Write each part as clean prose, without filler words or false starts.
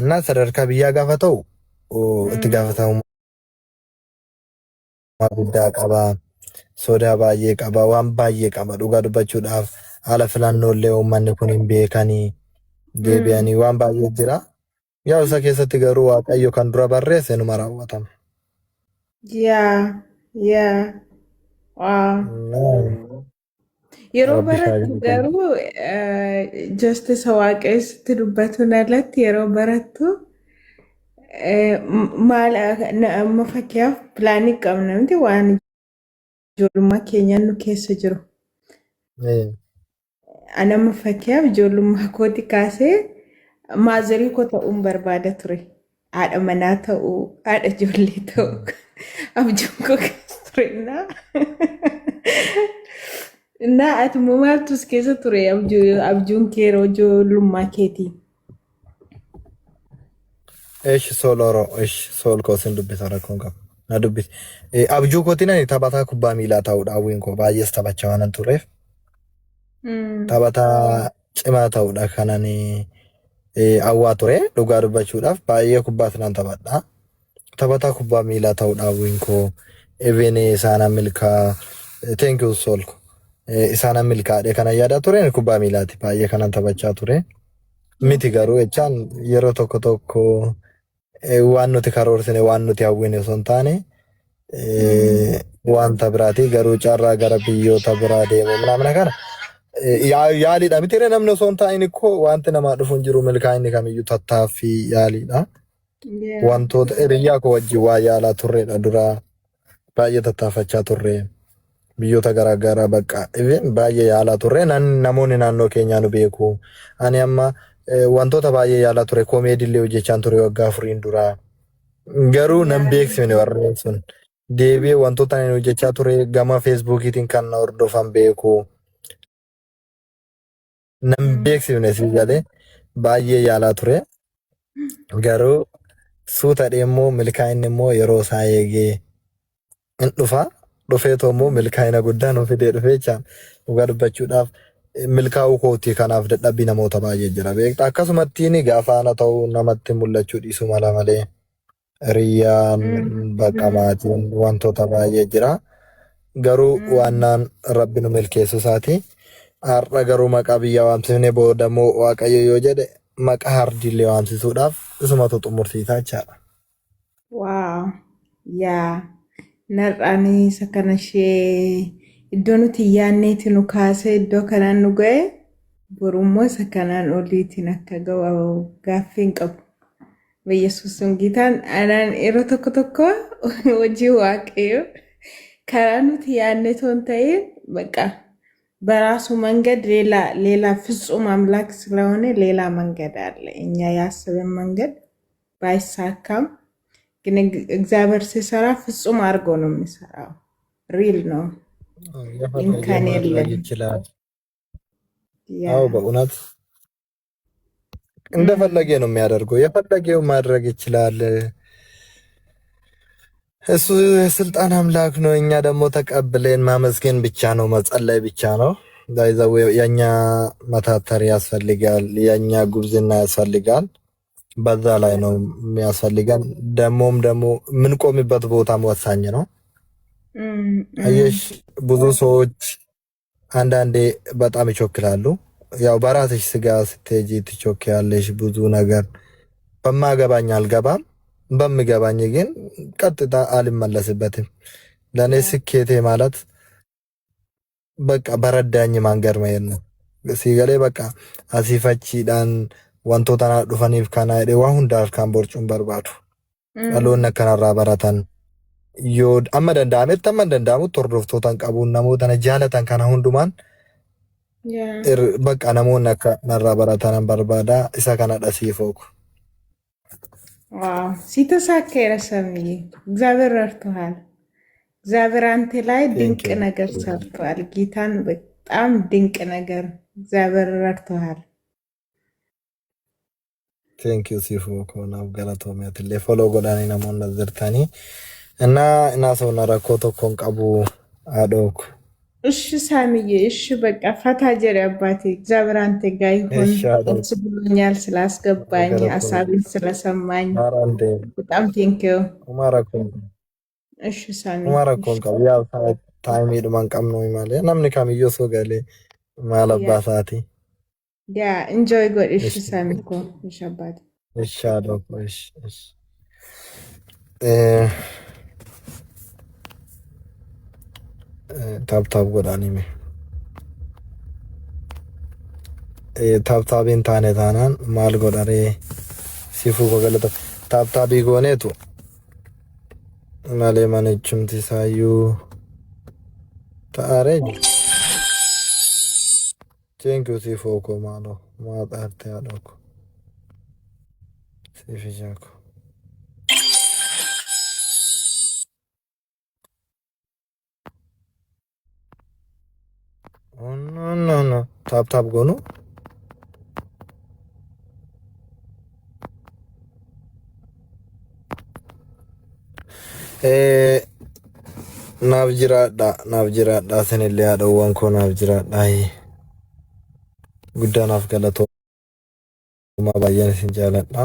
እና ሰደርካ ብያ ጋፈተው እቲ ጋፈተው ማጉዳ ቀባ ሶዳ ባዬ ቀባ ዋን ባዬ ቀባ ዱጋ ዱባቹዳፍ አለ ፍላኖሌው ማን ኩኒን ቤካኒ ዴቢያኒ ዋን ባዬ ጅራ ያው ሰከሰት ገሩ ዋቀዮ ከንዱራ ባሬስ ነው ማራወታም ያ yeroo barattu garuu justice waaqee sitti dubbatu nalatti yeroo barattu maal amma fakkiyaaf pilaanii qabna miti waan ijoollummaa keenyaan nu keessa jiru. Anama fakkiyaaf ijoollummaa kooti kaasee maazarii koo ta'uun barbaada ture. Haadha manaa ta'uu, haadha ijoollee ta'uu, abjuun koo keessa turennaa. Na ati maaltu as keessa ture abjuun kee yeroo ijoollummaa keetii? እሺ ሶሎሮ እሺ ሶልኮስን ዱብታ ረኮንካ ና ዱብት አብጁ ኮቲና ታባታ ኩባ ሚላ ታውዳ ወንኮ ባየስ ታባቻዋን ቱሬፍ ታባታ ጭማ ታውዳ ካናኒ አዋ ቱሬ ዱጋ ዱባቹዳፍ ባየ ኩባት ናን ታባዳ ታባታ ኩባ ሚላ ታውዳ ወንኮ ኤቬኔ ሳና ሚልካ ቴንክ ዩ ሶልኮ ኢሳና ሚልካ ደ ካና ያዳ ቱሬ ኩባ ሚላቲ ባየ ካናን ታባቻ ቱሬ ሚቲ ጋሩ እቻን የሮ ቶኮ ቶኮ ዋኑቲ ካሮርስኔ ዋኑቲ ያወኔ ሶንታኔ ዋንታ ብራቲ ገሩ ጫራ ጋራ ቢዮ ተብራዴ ምናምን ነገር ያሊዳ ቢቴረ ነምነ ሶንታይን እኮ ዋንተ ነማድፉን ጅሩ መልካይን ከመዩ ተታፊ ያሊዳ ዋንቶ እርያ ኮጂ ዋያላ ቱሬ ዱራ ባየ ተታፈቻ ቱሬ ቢዮ ተገራጋራ በቃ ኢቨን ባየ ያላ ቱሬ ናሞኒ ናኖ ኬኛኑ ቤኩ አኒያማ wantoota baay'ee yaalaa ture komeedii illee hojjechaan ture waggaa afuriin dura garuu nan beeksifne warreen sun deebi'ee wantoota ani hojjechaa ture gama feesbuukiitiin kan na hordofan beeku nan beeksifne si galee baay'ee yaalaa ture garuu suuta deemmoo milkaa'inni immoo yeroo isaa eegee in dhufeetoo immoo milkaa'ina guddaa nu fidee dhufee jaan dhugaa dubbachuudhaaf milkaa'uu kooti kanaaf dadhabbii namoota baay'ee jira beektaa akkasumatti ni gaafaana ta'uu namatti mul'achuu dhiisu mala malee riyaan bakka maatiin wantoota baay'ee jira garuu waannaan rabbi nu milkeessu isaati har'a garuu maqaa biyya waamsifne boodammoo waaqayyo yoo jedhe maqaa hardiillee waamsisuudhaaf isumatu xumursiisaa jechaadha. Waaw yaa narraanii sakana ishee iddoo nuti yaanneeti nu kaasee iddoo kanaan nu ga'e borummoo isa kanaan oliitiin akka ga'u gaaffiin qabu. Beeyyesuusun gitaan anaan yeroo tokko tokko hojii waaqayyo karaa nuti yaanne toon ta'een በቃ በራሱ መንገድ ሌላ ፍጹም አምላክ ስለሆነ ሌላ መንገድ አለ። እኛ ያሰበን መንገድ ባይሳካም ግን እግዚአብሔር ሲሰራ ፍጹም አድርጎ ነው የሚሰራው። ሪል ነው። እንከን የለም ይችላል። አዎ በእውነት እንደፈለገ ነው የሚያደርገው። የፈለገው ማድረግ ይችላል። እሱ የስልጣን አምላክ ነው። እኛ ደግሞ ተቀብለን ማመስገን ብቻ ነው፣ መጸለይ ብቻ ነው። ዳይዛው የኛ መታተር ያስፈልጋል፣ የኛ ጉብዝና ያስፈልጋል። በዛ ላይ ነው የሚያስፈልገን። ደግሞ ምን ቆምበት ቦታም ወሳኝ ነው። አየሽ ብዙ ሰዎች አንዳንዴ በጣም ይቾክላሉ። ያው በራስሽ ስጋ ስትሄጂ ትቾክያለሽ። ብዙ ነገር በማገባኝ አልገባም፣ በሚገባኝ ግን ቀጥታ አልመለስበትም። ለኔ ስኬቴ ማለት በቃ በረዳኝ መንገድ መሄድ ነው። ሲገሌ በቃ አሲፈቺዳን wantoota dhufaniif kana jedhe waa hundaaf kan borcuun barbaadu. Dhaloonni akkanarraa baratan yoo amma danda'ametti amma danda'amutti hordoftootaan qabuun namoota jaalatan kana hundumaan bakka namoonni akka narraa baratan barbaada. Isa kana dhasiifooku. ዋው ሲተሳከረ ሰምዬ እግዚአብሔር ረድቶሃል። እግዚአብሔር አንተ ላይ ድንቅ ነገር ሰርቷል። ጌታን በጣም ድንቅ ነገር እግዚአብሔር ረድቶሃል። Thank you Sifu konaaf galatoomaatillee follow godhanii namoonni zirtanii እና ሰውና rakkoo tokkoon qabu haadhook እሺ ሳምዬ፣ እሺ በቃ ፈታ ጀሪ አባቴ። እግዚአብሔር አንተ ጋር ይሁን። ይሻላል ደስ ብሎኛል ስላስገባኝ፣ ነገረኮ ሀሳቤን ስለሰማኝ ማራንዴ በጣም ቴንኪው። ኡማራኮን እሺ ሳሚ፣ ኡማራኮን ቀብ ያው ታይም ሄዱማን ቀም ነው ማለ namni kamiyyuu osoo galee maal abbaa isaati ያ ኢንጆይ ጎድ። እሺ ሳሚ እኮ እሺ አባቴ። ይሻለው እሺ እሺ ታብታብ ጎዳኒ ሜ ታብታቢን ታኔ ታናን ማል ጎዳሬ ሲፉ ጎገለተ ታብታቢ ጎኔቱ ማሌ ማነችም ትሳዩ ታሬጅ ቴንኪው ሲፎ ኮ ማሎ ማጣርተ ያለኩ ሲፊጃኩ ኖ ታብታብ ጎኑ naaf jiraadha sinillee haadhawwan koo naaf jiraadha guddaa naaf galatoomaa baay'een isin jaaladha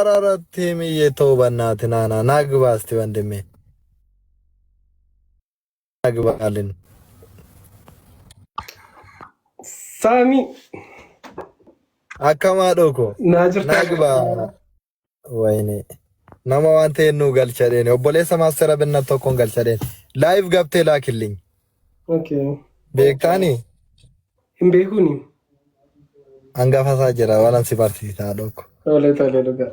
araratti miyyee ta'uu bannaati naana naagbaasti wandimee naagbalin Sami akkamaa dhoko naagba wayne nama waan ta'e nu galchadeen obboleessa maastera binnat tokkoon galchadeen live gabtee laakilling okay beektaani hin beekuni hangafasaa jira walan si barsiisaa dhoko tole dhuga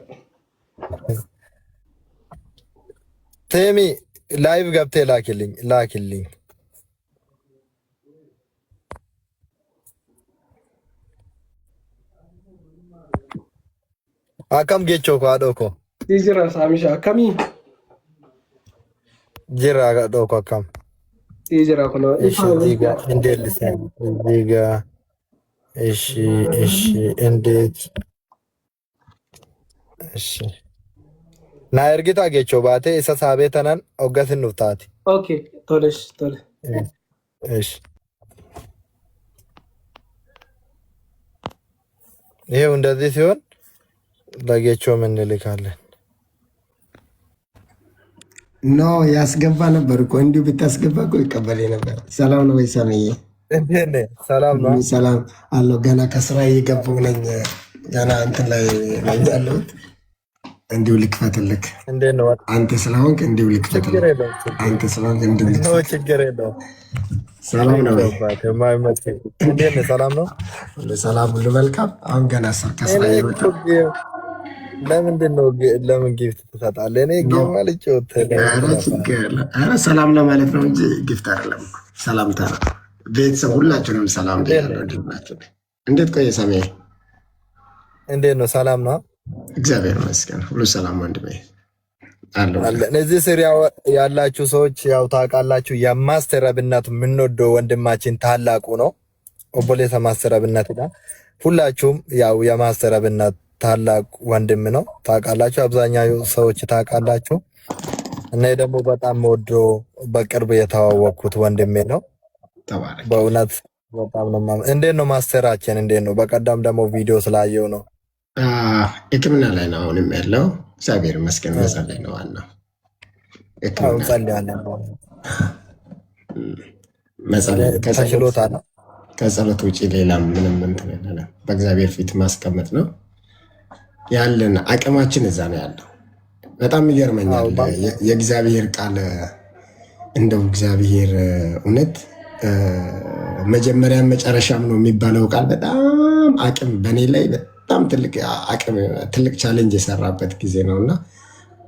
teemi live gabtee laakilling akkam gechoo ko dhoko jira Samisha akkamii jira dhoko akkam jira kuno jiga indeelisa jiga ishi indeet ishi na ergita gechoo baate isa saabee tanan hoggasin nuuf taati okay tole ishi ይሄው እንደዚህ ሲሆን ለጌቾ ምን ልካለን ኖ ያስገባ ነበር እኮ እንዲሁ ብታስገባ እኮ ይቀበል ነበር። ሰላም ነው ወይ ሳሚዬ? እንዴት ነህ? ሰላም ነው። ሰላም አለው። ገና ከስራ እየገባሁ ነኝ። ገና እንትን ላይ ያለሁት እንዲሁ ልክፈትልክ። እንዴት ነው? አንተ ስለሆንክ እንዲሁ ልክፈትልክ። አንተ ስለሆንክ እንዲሁ ልክፈትልክ። ችግር የለውም። ሰላም ነው ወይ? እንዴት ነህ? ሰላም ነው። ሰላም ሁሉ መልካም። አሁን ገና ከስራ እየወጣሁ ለምንድን ነው ለምን ጊፍት ትሰጣለህ? እኔ ጌም አልጫወት። ኧረ ሰላም ለማለት ነው እንጂ ጊፍት አይደለም። ሰላምታ ነው። ቤተሰብ ሁላችሁንም ሰላም ብያለሁ። እንዴት ቆየ ሳሚዬ? እንዴት ነው? ሰላም ነው። እግዚአብሔር ይመስገን ሁሉ ሰላም ወንድሜ አለው። እዚህ ስር ያላችሁ ሰዎች ያው ታውቃላችሁ፣ የማስተር አብነት የምንወደው ወንድማችን ታላቁ ነው። ኦቦሌሳ ማስተር አብነት ይላል። ሁላችሁም ያው የማስተር አብነት ታላቅ ወንድም ነው ታውቃላችሁ። አብዛኛው ሰዎች ታውቃላችሁ። እኔ ደግሞ በጣም ወዶ በቅርብ የተዋወቅኩት ወንድሜ ነው። በእውነት በጣም ነው። እንዴት ነው ማስተራችን? እንዴት ነው? በቀደም ደግሞ ቪዲዮ ስላየው ነው። ሕክምና ላይ ነው አሁንም ያለው። እግዚአብሔር ይመስገን። መጸለይ ነው ዋናው። መጸለይ ተችሎታል። ከጸሎት ውጭ ሌላ ምንም እንትን የለንም። በእግዚአብሔር ፊት ማስቀመጥ ነው ያለን አቅማችን እዛ ነው ያለው። በጣም ይገርመኛል የእግዚአብሔር ቃል። እንደው እግዚአብሔር እውነት መጀመሪያም መጨረሻም ነው የሚባለው ቃል በጣም አቅም በእኔ ላይ በጣም ትልቅ ቻሌንጅ የሰራበት ጊዜ ነው እና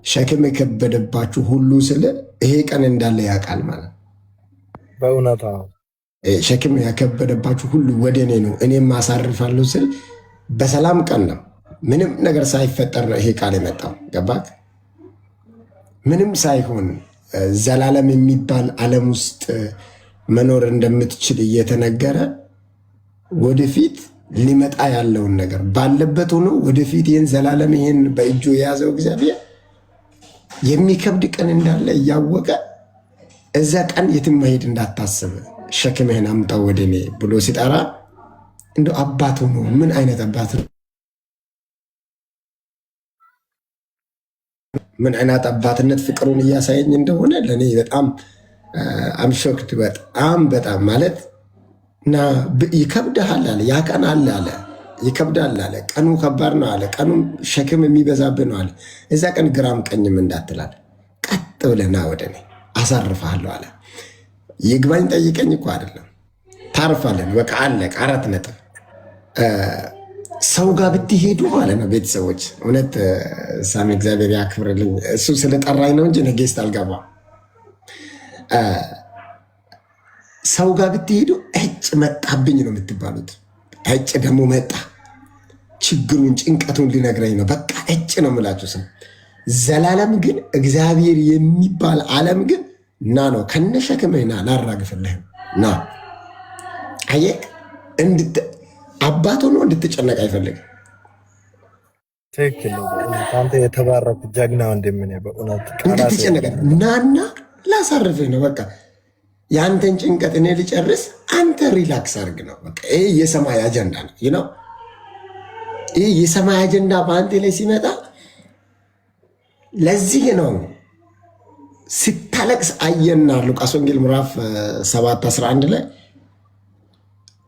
ሸክም የከበደባችሁ ሁሉ ስል ይሄ ቀን እንዳለ ያውቃል ማለት በእውነት ሸክም ያከበደባችሁ ሁሉ ወደ እኔ ነው እኔም አሳርፋለሁ ስል በሰላም ቀን ነው። ምንም ነገር ሳይፈጠር ነው ይሄ ቃል የመጣው። ገባክ? ምንም ሳይሆን ዘላለም የሚባል ዓለም ውስጥ መኖር እንደምትችል እየተነገረ ወደፊት ሊመጣ ያለውን ነገር ባለበት ሆኖ ወደፊት ይህን ዘላለም ይህን በእጁ የያዘው እግዚአብሔር የሚከብድ ቀን እንዳለ እያወቀ እዛ ቀን የትም መሄድ እንዳታስብ ሸክምህን አምጣው ወደ እኔ ብሎ ሲጠራ እንደ አባት ሆኖ ምን አይነት አባት ነው? ምን አይነት አባትነት ፍቅሩን እያሳየኝ እንደሆነ ለእኔ በጣም አምሾክድ በጣም ማለት እና ይከብድሃል አለ። ያ ቀን አለ ይከብዳል አለ። ቀኑ ከባድ ነው አለ። ቀኑ ሸክም የሚበዛብህ ነው አለ። እዛ ቀን ግራም ቀኝም እንዳትላል ቀጥ ብለህ ና ወደ እኔ አሳርፍሃለሁ አለ። ይግባኝ ጠይቀኝ እኮ አይደለም ታርፋለን። በቃ አለቀ። 4 ነጥብ። ሰው ጋር ብትሄዱ ማለት ነው ቤተሰቦች፣ እውነት ሳሚ እግዚአብሔር ያክብርልኝ። እሱ ስለጠራኝ ነው እንጂ ጌስት አልገባም። ሰው ጋር ብትሄዱ እጭ መጣብኝ ነው የምትባሉት። እጭ ደግሞ መጣ ችግሩን ጭንቀቱን ሊነግረኝ ነው። በቃ እጭ ነው የምላችሁ ስም። ዘላለም ግን እግዚአብሔር የሚባል ዓለም ግን ና ነው ከነሸክምህ ና ላራግፍልህም ና። አየህ አባት ሆኖ እንድትጨነቅ አይፈልግም። ትክክል ነው። አንተ የተባረክ ጀግና ወንድሜ በእውነት እንድትጨነቅ ናና ላሳርፍህ ነው። በቃ የአንተን ጭንቀት እኔ ልጨርስ፣ አንተ ሪላክስ አድርግ ነው። በቃ ይህ የሰማይ አጀንዳ ነው። ይህ የሰማይ አጀንዳ በአንተ ላይ ሲመጣ ለዚህ ነው ስታለቅስ አየና ሉቃስ ወንጌል ምዕራፍ 7:11 ላይ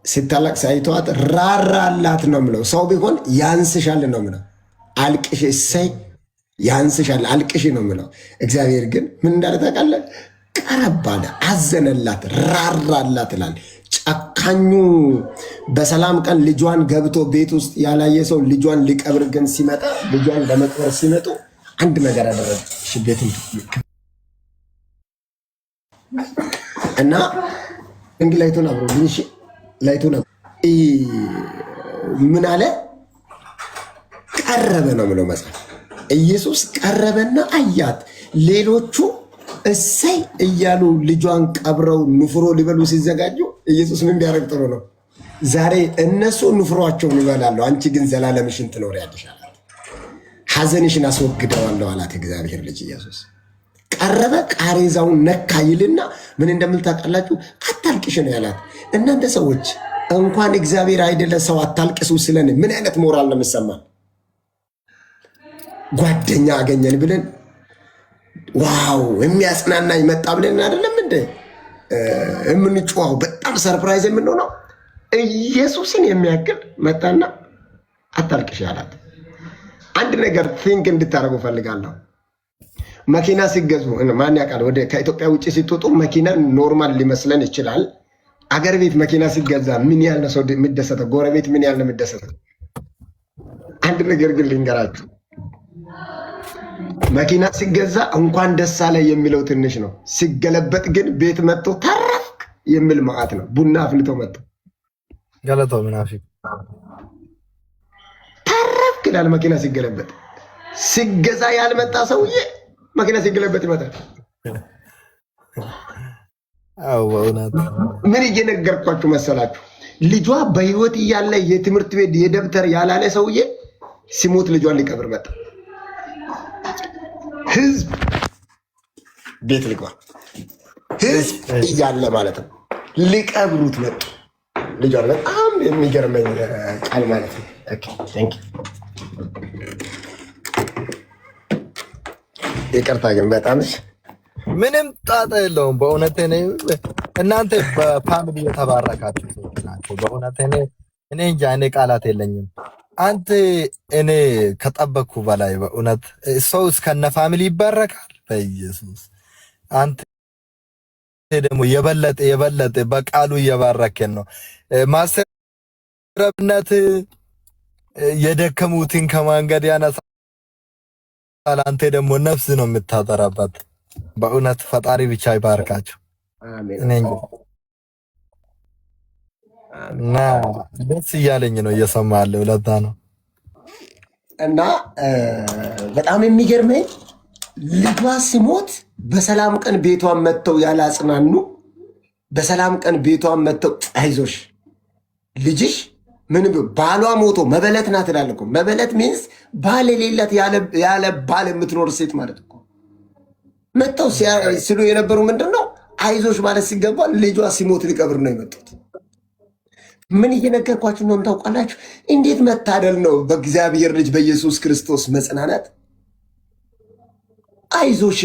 ስታለቅስ አይተዋት ራራላት ነው ምለው። ሰው ቢሆን ያንስሻል ነው ምለው። አልቅሽ እሰይ ያንስሻል አልቅሽ ነው ምለው። እግዚአብሔር ግን ምን እንዳለ ታውቃለህ? ቀረብ አለ፣ አዘነላት፣ ራራላት ይላል። ጨካኙ በሰላም ቀን ልጇን ገብቶ ቤት ውስጥ ያላየ ሰው ልጇን ሊቀብር ግን ሲመጣ ልጇን ለመቅበር ሲመጡ አንድ ነገር አደረገ። ቤት እና እንግዲህ ላይቱን አብሮ ልንሽ ላይቱን ምን አለ? ቀረበ ነው ምለው መጽሐፍ። ኢየሱስ ቀረበና አያት። ሌሎቹ እሰይ እያሉ ልጇን ቀብረው ንፍሮ ሊበሉ ሲዘጋጁ ኢየሱስ ምን ቢያደርግ ጥሩ ነው? ዛሬ እነሱ ንፍሯቸውን ይበላሉ፣ አንቺ ግን ዘላለምሽን ትኖሪያለሽ አላት። ሐዘንሽን አስወግደዋለሁ አላት እግዚአብሔር ልጅ ኢየሱስ። ቀረበ፣ ቃሬዛውን ነካ ይልና ምን እንደምል ታውቃላችሁ? አታልቅሽ ነው ያላት። እናንተ ሰዎች እንኳን እግዚአብሔር አይደለ ሰው አታልቅሱ ስለን ምን አይነት ሞራል ነው የምሰማን? ጓደኛ አገኘን ብለን ዋው የሚያጽናናኝ መጣ ብለን አይደለም እንደ የምንጮኸው በጣም ሰርፕራይዝ የምንሆነው። ኢየሱስን የሚያክል መጣና አታልቅሽ አላት። አንድ ነገር ቲንክ እንድታደርጉ ፈልጋለሁ። መኪና ሲገዙ ማን ያውቃል? ወደ ከኢትዮጵያ ውጭ ሲትወጡ መኪና ኖርማል ሊመስለን ይችላል። አገር ቤት መኪና ሲገዛ ምን ያህል ነው ሰው የሚደሰተው? ጎረቤት ምን ያህል ነው የሚደሰተው? አንድ ነገር ግን ልንገራችሁ፣ መኪና ሲገዛ እንኳን ደስ አለ የሚለው ትንሽ ነው። ሲገለበጥ ግን ቤት መጥቶ ተረፍክ የሚል መዓት ነው። ቡና አፍልቶ መጥቶ ገለቶ ምናፊ ተረፍክ ይላል መኪና ሲገለበጥ። ሲገዛ ያልመጣ ሰውዬ መኪና ሲገለበጥ ይመጣል። ምን እየነገርኳችሁ መሰላችሁ? ልጇ በህይወት እያለ የትምህርት ቤት የደብተር ያላለ ሰውዬ ሲሞት ልጇን ሊቀብር መጣ። ህዝብ ቤት ልግባ ህዝብ እያለ ማለት ነው ሊቀብሩት መጡ ልጇን። በጣም የሚገርመኝ ቃል ማለት ነው። ይቅርታ ግን በጣም ምንም ጣጣ የለውም። በእውነት እናንተ በፋሚሊ የተባረካችሁ ሰዎች ናቸው። በእውነት እኔ እንጃ፣ እኔ ቃላት የለኝም። አንተ እኔ ከጠበቅኩ በላይ በእውነት ሰው እስከነ ፋሚሊ ይባረካል በኢየሱስ። አንተ ደግሞ የበለጠ በቃሉ እየባረከን ነው። ማሰረብነት የደከሙትን ከማንገድ ያነሳል። አንተ ደግሞ ነፍስ ነው የምታጠራበት። በእውነት ፈጣሪ ብቻ ይባርካቸው። እና ደስ እያለኝ ነው እየሰማ ያለው ለዛ ነው። እና በጣም የሚገርመኝ ልጇ ሲሞት በሰላም ቀን ቤቷን መጥተው ያላጽናኑ፣ በሰላም ቀን ቤቷን መጥተው አይዞሽ ልጅሽ ምን ባሏ ሞቶ መበለት ናት እላለሁ እኮ። መበለት ሚንስ ባል የሌላት ያለ ባል የምትኖር ሴት ማለት እኮ። መጥተው ሲሉ የነበሩ ምንድን ነው? አይዞሽ ማለት ሲገባ ልጇ ሲሞት ሊቀብር ነው የመጡት። ምን እየነገርኳችሁ ነው ታውቃላችሁ? እንዴት መታደል ነው በእግዚአብሔር ልጅ በኢየሱስ ክርስቶስ መጽናናት። አይዞሽ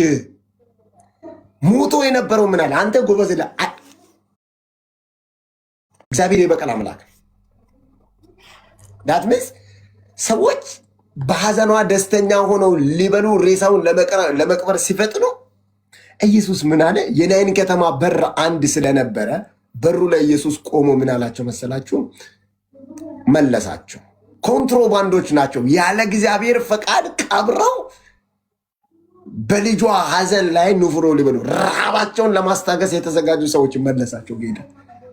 ሞቶ የነበረው ምን አለ? አንተ ጎበዝ እግዚአብሔር የበቀል አምላክ ዳትሜስ ሰዎች በሐዘኗ ደስተኛ ሆነው ሊበሉ ሬሳውን ለመቅበር ሲፈጥኑ ኢየሱስ ምን አለ? የናይን ከተማ በር አንድ ስለነበረ በሩ ላይ ኢየሱስ ቆሞ ምን አላቸው መሰላችሁ? መለሳቸው። ኮንትሮባንዶች ናቸው። ያለ እግዚአብሔር ፈቃድ ቀብረው በልጇ ሐዘን ላይ ንፍሮ ሊበሉ ረሃባቸውን ለማስታገስ የተዘጋጁ ሰዎች መለሳቸው። ጌታ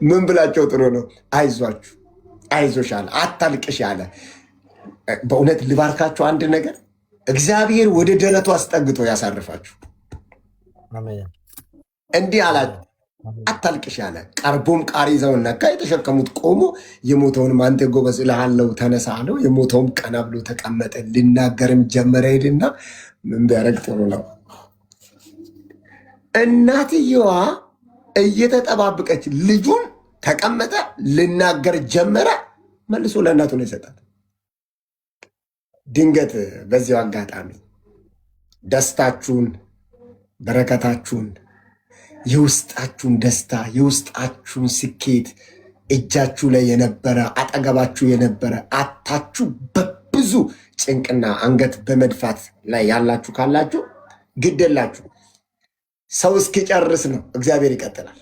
ምን ብላቸው ጥሩ ነው? አይዟችሁ፣ አይዞሽ አለ። አታልቅሽ አለ። በእውነት ልባርካችሁ አንድ ነገር፣ እግዚአብሔር ወደ ደረቱ አስጠግቶ ያሳርፋችሁ። እንዲህ አላችሁ፣ አታልቅሽ አለ። ቀርቦም ቃሬዛውን ነካ፣ የተሸከሙት ቆሞ፣ የሞተውንም አንተ ጎበዝ እልሃለሁ ተነሳ አለው። የሞተውም ቀና ብሎ ተቀመጠ፣ ሊናገርም ጀመረ። ሄድና ምን ቢያደርግ ጥሩ ነው? እናትየዋ እየተጠባበቀች ልጁን ተቀመጠ፣ ልናገር ጀመረ። መልሶ ለእናቱ ነው ይሰጣል። ድንገት በዚያው አጋጣሚ ደስታችሁን፣ በረከታችሁን፣ የውስጣችሁን ደስታ፣ የውስጣችሁን ስኬት እጃችሁ ላይ የነበረ አጠገባችሁ የነበረ አታችሁ በብዙ ጭንቅና አንገት በመድፋት ላይ ያላችሁ ካላችሁ ግደላችሁ። ሰው እስኪጨርስ ነው፣ እግዚአብሔር ይቀጥላል።